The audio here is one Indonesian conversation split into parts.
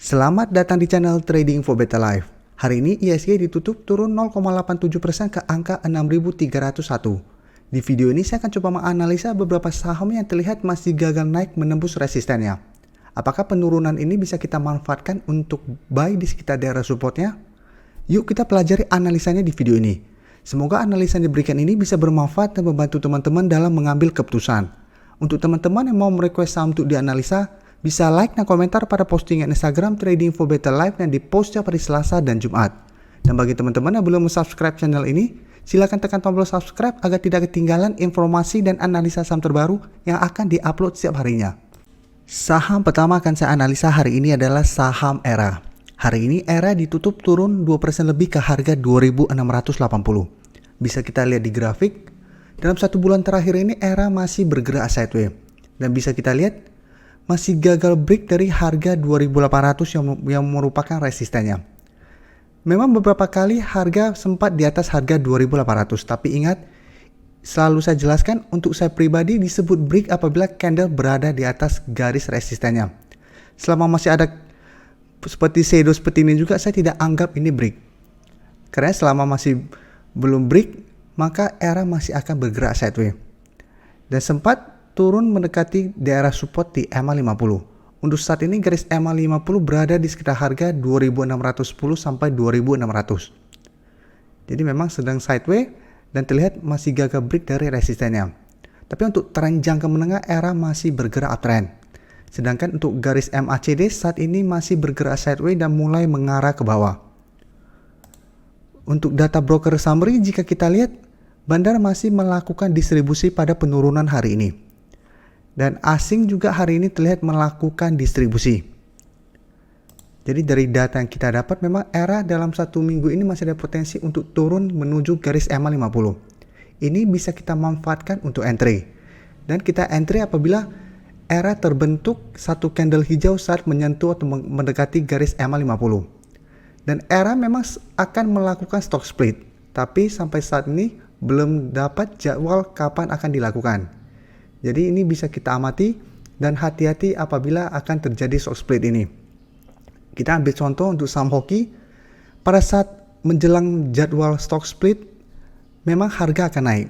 Selamat datang di channel Trading for Better Life. Hari ini ISG ditutup turun 0,87% ke angka 6.301. Di video ini saya akan coba menganalisa beberapa saham yang terlihat masih gagal naik menembus resistennya. Apakah penurunan ini bisa kita manfaatkan untuk buy di sekitar daerah supportnya? Yuk kita pelajari analisanya di video ini. Semoga analisa yang diberikan ini bisa bermanfaat dan membantu teman-teman dalam mengambil keputusan. Untuk teman-teman yang mau merequest saham untuk dianalisa, bisa like dan komentar pada postingan Instagram Trading for Better Life yang dipost setiap hari Selasa dan Jumat. Dan bagi teman-teman yang belum subscribe channel ini, silakan tekan tombol subscribe agar tidak ketinggalan informasi dan analisa saham terbaru yang akan diupload setiap harinya. Saham pertama akan saya analisa hari ini adalah saham ERA. Hari ini ERA ditutup turun 2% lebih ke harga 2.680. Bisa kita lihat di grafik, dalam satu bulan terakhir ini ERA masih bergerak sideways. Dan bisa kita lihat masih gagal break dari harga 2.800 yang merupakan resistennya. Memang beberapa kali harga sempat di atas harga 2.800, tapi ingat, selalu saya jelaskan untuk saya pribadi disebut break apabila candle berada di atas garis resistennya. Selama masih ada seperti shadow seperti ini juga, saya tidak anggap ini break. Karena selama masih belum break, maka ERA masih akan bergerak sideways. Dan sempat turun mendekati daerah support di EMA50. Untuk saat ini garis EMA50 berada di sekitar harga 2.610 sampai 2.600. Jadi memang sedang sideways dan terlihat masih gagal break dari resistennya. Tapi untuk tren jangka menengah ERA masih bergerak uptrend. Sedangkan untuk garis MACD saat ini masih bergerak sideways dan mulai mengarah ke bawah. Untuk data broker summary, jika kita lihat, bandar masih melakukan distribusi pada penurunan hari ini. Dan asing juga hari ini terlihat melakukan distribusi. Jadi dari data yang kita dapat, memang ERA dalam satu minggu ini masih ada potensi untuk turun menuju garis EMA50. Ini bisa kita manfaatkan untuk entry. Dan kita entry apabila ERA terbentuk satu candle hijau saat menyentuh atau mendekati garis EMA50. Dan ERA memang akan melakukan stock split. Tapi sampai saat ini belum dapat jadwal kapan akan dilakukan. Jadi ini bisa kita amati dan hati-hati apabila akan terjadi stock split ini. Kita ambil contoh untuk saham hoki. Pada saat menjelang jadwal stock split, memang harga akan naik.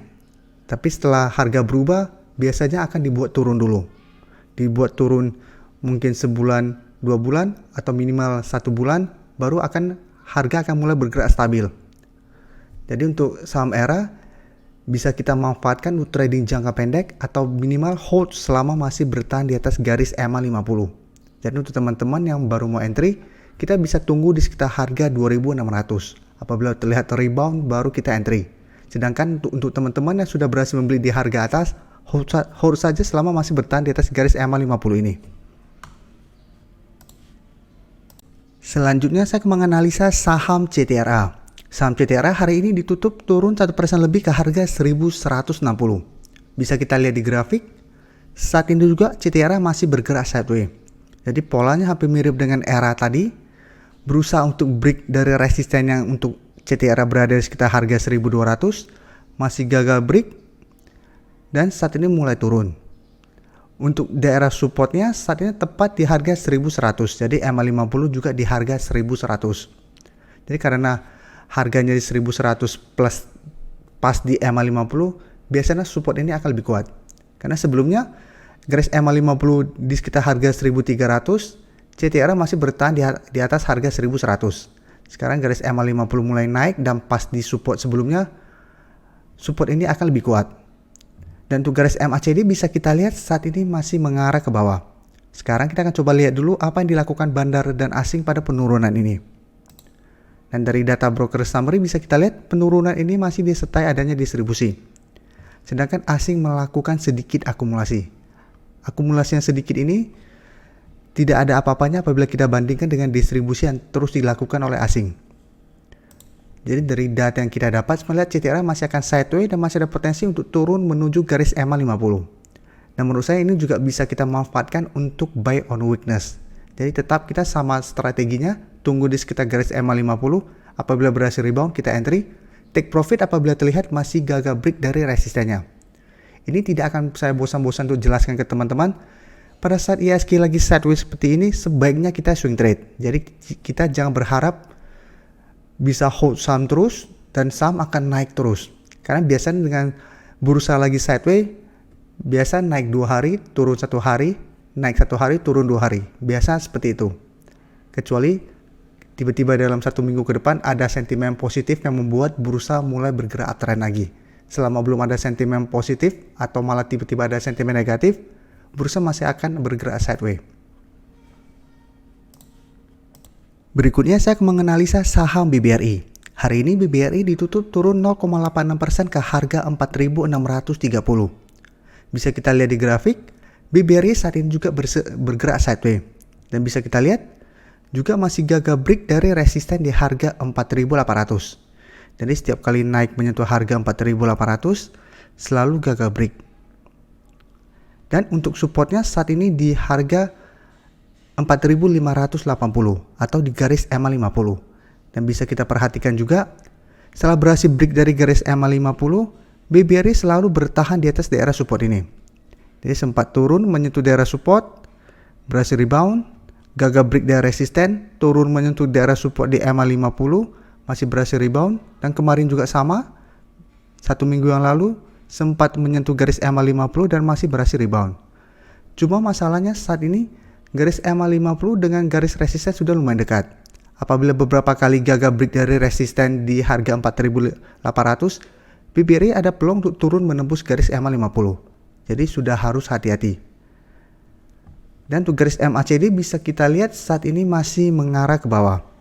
Tapi setelah harga berubah, biasanya akan dibuat turun dulu. Dibuat turun mungkin sebulan, 2 bulan, atau minimal 1 bulan, baru harga akan mulai bergerak stabil. Jadi untuk saham ERA, bisa kita manfaatkan untuk trading jangka pendek atau minimal hold selama masih bertahan di atas garis EMA50. Jadi untuk teman-teman yang baru mau entry, kita bisa tunggu di sekitar harga 2.600. Apabila terlihat rebound, baru kita entry. Sedangkan untuk teman-teman yang sudah berhasil membeli di harga atas, hold saja selama masih bertahan di atas garis EMA50 ini. Selanjutnya saya akan menganalisa saham CTRA. Saham CTRA hari ini ditutup turun 1% lebih ke harga 1.160. Bisa kita lihat di grafik, saat ini juga CTRA masih bergerak sideways. Jadi polanya hampir mirip dengan ERA tadi, berusaha untuk break dari resisten yang untuk CTRA berada di sekitar harga 1.200, masih gagal break, dan saat ini mulai turun. Untuk daerah supportnya saat ini tepat di harga 1.100, jadi EMA50 juga di harga 1.100. Jadi karena harganya di 1.100 plus pas di EMA50, biasanya support ini akan lebih kuat. Karena sebelumnya garis EMA50 di sekitar harga 1.300, CTRA masih bertahan di atas harga 1.100. Sekarang garis EMA50 mulai naik dan pas di support sebelumnya, support ini akan lebih kuat. Dan untuk garis MACD bisa kita lihat saat ini masih mengarah ke bawah. Sekarang kita akan coba lihat dulu apa yang dilakukan bandar dan asing pada penurunan ini. Dan dari data broker summary bisa kita lihat penurunan ini masih disertai adanya distribusi. Sedangkan asing melakukan sedikit akumulasi. Akumulasi yang sedikit ini tidak ada apa-apanya apabila kita bandingkan dengan distribusi yang terus dilakukan oleh asing. Jadi dari data yang kita dapat, melihat CTRA masih akan sideways dan masih ada potensi untuk turun menuju garis EMA50. Dan menurut saya ini juga bisa kita manfaatkan untuk buy on weakness. Jadi tetap kita sama strateginya, tunggu di sekitar garis EMA50, apabila berhasil rebound kita entry, take profit apabila terlihat masih gagal break dari resistennya. Ini tidak akan saya bosan-bosan untuk jelaskan ke teman-teman. pada saat IHSG lagi sideways seperti ini, sebaiknya kita swing trade. Jadi kita jangan berharap bisa hold saham terus dan saham akan naik terus. Karena biasanya dengan bursa lagi sideways, biasa naik 2 hari, turun 1 hari, naik 1 hari, turun 2 hari. Biasa seperti itu. Kecuali tiba-tiba dalam 1 minggu ke depan ada sentimen positif yang membuat bursa mulai bergerak uptrend lagi. Selama belum ada sentimen positif atau malah tiba-tiba ada sentimen negatif, bursa masih akan bergerak sideways. Berikutnya saya akan menganalisa saham BBRI. Hari ini BBRI ditutup turun 0,86% ke harga 4.630. Bisa kita lihat di grafik, BBRI saat ini juga bergerak sideways. Dan bisa kita lihat juga masih gagal break dari resisten di harga 4.800. Jadi setiap kali naik menyentuh harga 4.800 selalu gagal break. Dan untuk supportnya saat ini di harga 4.580 atau di garis EMA 50. Dan bisa kita perhatikan juga setelah berhasil break dari garis EMA 50, BBRI selalu bertahan di atas daerah support ini. Jadi sempat turun menyentuh daerah support, berhasil rebound, gagal break dari resisten, turun menyentuh daerah support di EMA 50, masih berhasil rebound, dan kemarin juga sama, 1 minggu yang lalu sempat menyentuh garis EMA 50 dan masih berhasil rebound. Cuma masalahnya saat ini garis EMA 50 dengan garis resisten sudah lumayan dekat. Apabila beberapa kali gagal break dari resisten di harga 4.800, BBRI ada peluang untuk turun menembus garis EMA 50. Jadi sudah harus hati-hati. Dan untuk garis MACD bisa kita lihat saat ini masih mengarah ke bawah.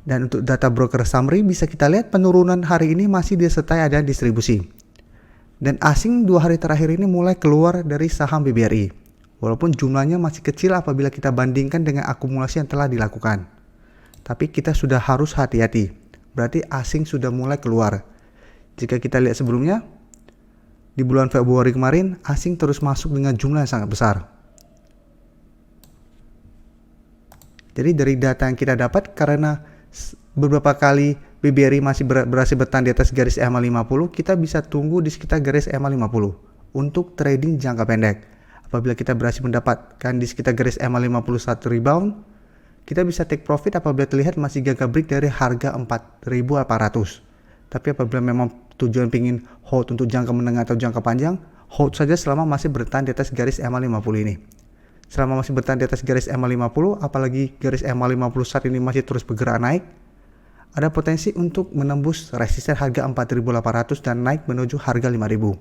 Dan untuk data broker summary bisa kita lihat penurunan hari ini masih disertai ada distribusi. Dan asing 2 hari terakhir ini mulai keluar dari saham BBRI. Walaupun jumlahnya masih kecil apabila kita bandingkan dengan akumulasi yang telah dilakukan. Tapi kita sudah harus hati-hati. Berarti asing sudah mulai keluar. Jika kita lihat sebelumnya, di bulan Februari kemarin, asing terus masuk dengan jumlah yang sangat besar. Jadi dari data yang kita dapat, karena beberapa kali BBRI masih berhasil bertahan di atas garis EMA 50, kita bisa tunggu di sekitar garis EMA 50 untuk trading jangka pendek. Apabila kita berhasil mendapatkan di sekitar garis EMA 51 rebound, kita bisa take profit apabila terlihat masih gagal break dari harga 4.800. Tapi apabila memang tujuan pingin hold untuk jangka menengah atau jangka panjang, hold saja selama masih bertahan di atas garis EMA 50 ini. Selama masih bertahan di atas garis EMA 50, apalagi garis EMA 50 saat ini masih terus bergerak naik, ada potensi untuk menembus resisten harga 4.800 dan naik menuju harga 5.000.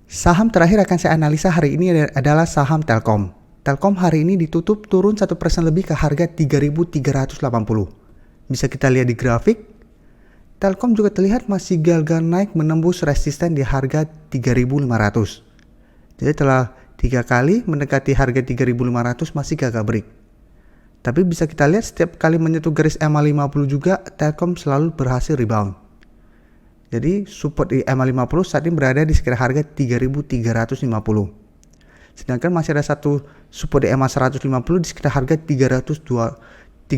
Saham terakhir akan saya analisa hari ini adalah saham Telkom. Telkom hari ini ditutup turun 1% lebih ke harga 3.380. Bisa kita lihat di grafik, Telkom juga terlihat masih gagal naik menembus resisten di harga 3.500. Jadi telah 3 kali mendekati harga 3.500 masih gagal break. Tapi bisa kita lihat setiap kali menyentuh garis EMA 50 juga Telkom selalu berhasil rebound. Jadi support di EMA 50 saat ini berada di sekitar harga 3.350. Sedangkan masih ada satu support di EMA 150 di sekitar harga 3.250.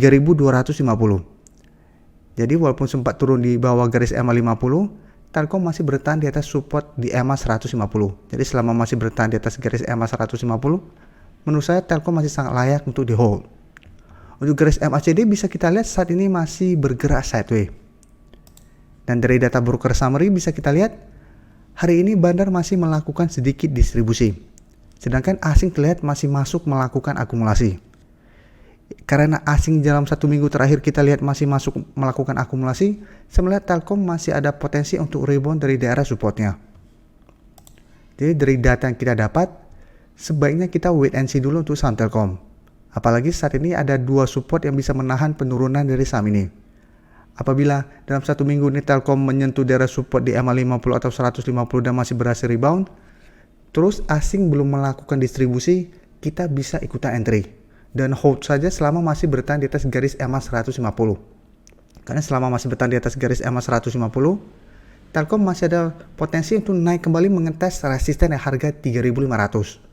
Jadi walaupun sempat turun di bawah garis EMA 50, Telkom masih bertahan di atas support di EMA 150. Jadi selama masih bertahan di atas garis EMA 150, menurut saya Telkom masih sangat layak untuk di hold. Untuk garis MACD bisa kita lihat saat ini masih bergerak sideways. Dan dari data broker summary bisa kita lihat hari ini bandar masih melakukan sedikit distribusi. Sedangkan asing terlihat masih masuk melakukan akumulasi. Karena asing dalam 1 minggu terakhir kita lihat masih masuk melakukan akumulasi, saya melihat Telkom masih ada potensi untuk rebound dari daerah supportnya. Jadi dari data yang kita dapat, sebaiknya kita wait and see dulu untuk saham Telkom. Apalagi saat ini ada 2 support yang bisa menahan penurunan dari saham ini. Apabila dalam 1 minggu ini Telkom menyentuh daerah support di EMA 50 atau 150 dan masih berhasil rebound, terus asing belum melakukan distribusi, kita bisa ikutan entry. Dan hold saja selama masih bertahan di atas garis EMA 150. Karena selama masih bertahan di atas garis EMA 150, Telkom masih ada potensi untuk naik kembali mengetes resisten yang harga 3.500.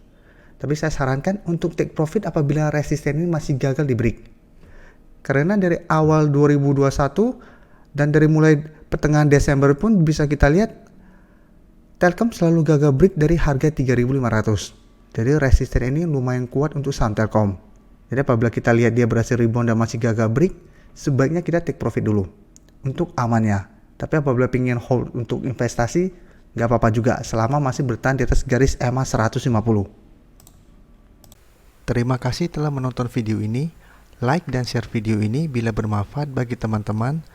Tapi saya sarankan untuk take profit apabila resisten ini masih gagal di break. Karena dari awal 2021 dan dari mulai pertengahan Desember pun bisa kita lihat Telkom selalu gagal break dari harga 3.500. Jadi resisten ini lumayan kuat untuk saham Telkom. Jadi apabila kita lihat dia berhasil rebound dan masih gagal break, sebaiknya kita take profit dulu untuk amannya. Tapi apabila ingin hold untuk investasi, nggak apa-apa juga selama masih bertahan di atas garis EMA 150. Terima kasih telah menonton video ini. Like dan share video ini bila bermanfaat bagi teman-teman,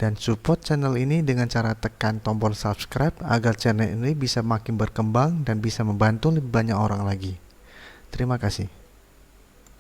dan support channel ini dengan cara tekan tombol subscribe agar channel ini bisa makin berkembang dan bisa membantu lebih banyak orang lagi. Terima kasih.